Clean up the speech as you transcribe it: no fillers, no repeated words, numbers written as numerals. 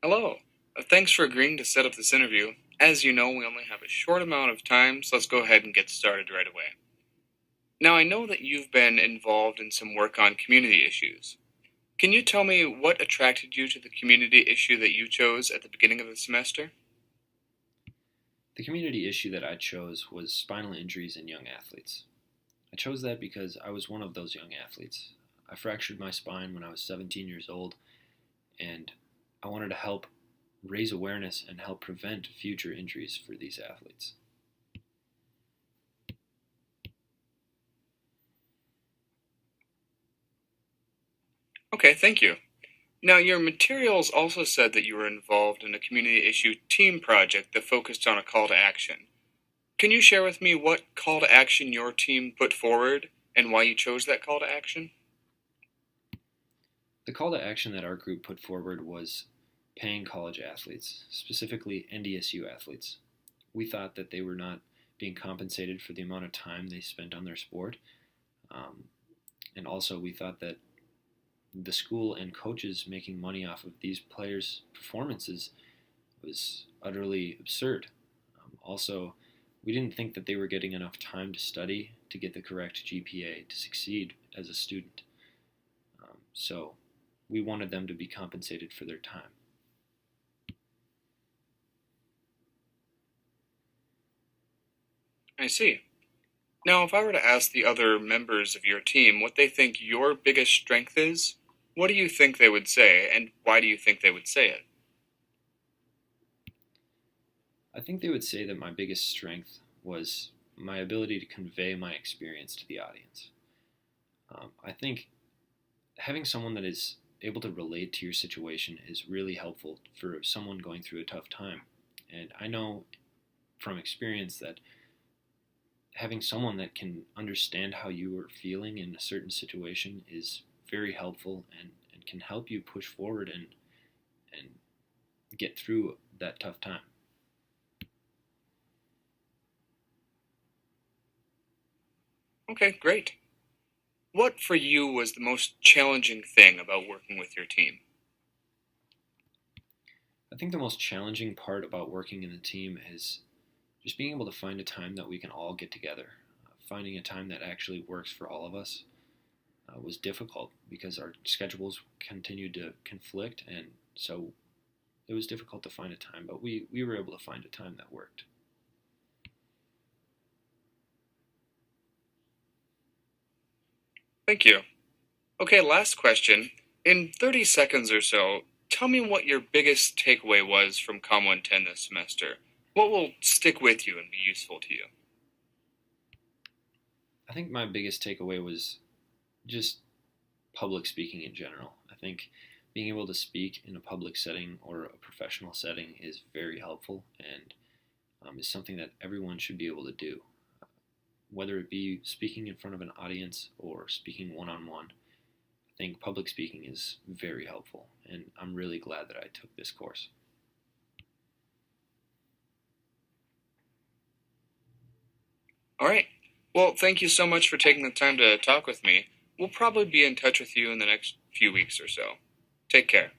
Hello. Thanks for agreeing to set up this interview. As you know, we only have a short amount of time, so let's go ahead and get started right away. Now, I know that you've been involved in some work on community issues. Can you tell me what attracted you to the community issue that you chose at the beginning of the semester? The community issue that I chose was spinal injuries in young athletes. I chose that because I was one of those young athletes. I fractured my spine when I was 17 years old, and I wanted to help raise awareness and help prevent future injuries for these athletes. Okay, thank you. Now, your materials also said that you were involved in a community issue team project that focused on a call to action. Can you share with me what call to action your team put forward and why you chose that call to action? The call to action that our group put forward was paying college athletes, specifically NDSU athletes. We thought that they were not being compensated for the amount of time they spent on their sport. Um, and also, we thought that the school and coaches making money off of these players' performances was utterly absurd. Also, we didn't think that they were getting enough time to study to get the correct GPA to succeed as a student. So, we wanted them to be compensated for their time. I see. Now, if I were to ask the other members of your team what they think your biggest strength is, what do you think they would say, and why do you think they would say it? I think they would say that my biggest strength was my ability to convey my experience to the audience. I think having someone that is able to relate to your situation is really helpful for someone going through a tough time. And I know from experience that having someone that can understand how you are feeling in a certain situation is very helpful and can help you push forward and get through that tough time. Okay, great. What for you was the most challenging thing about working with your team? I think the most challenging part about working in a team is just being able to find a time that we can all get together. Finding a time that actually works for all of us was difficult because our schedules continued to conflict, and so it was difficult to find a time, but we were able to find a time that worked. Thank you. Okay, last question. In 30 seconds or so, tell me what your biggest takeaway was from COMM 110 this semester. What will stick with you and be useful to you? I think my biggest takeaway was just public speaking in general. I think being able to speak in a public setting or a professional setting is very helpful and is something that everyone should be able to do, whether it be speaking in front of an audience or speaking one on one. I think public speaking is very helpful, and I'm really glad that I took this course. All right. Well, thank you so much for taking the time to talk with me. We'll probably be in touch with you in the next few weeks or so. Take care.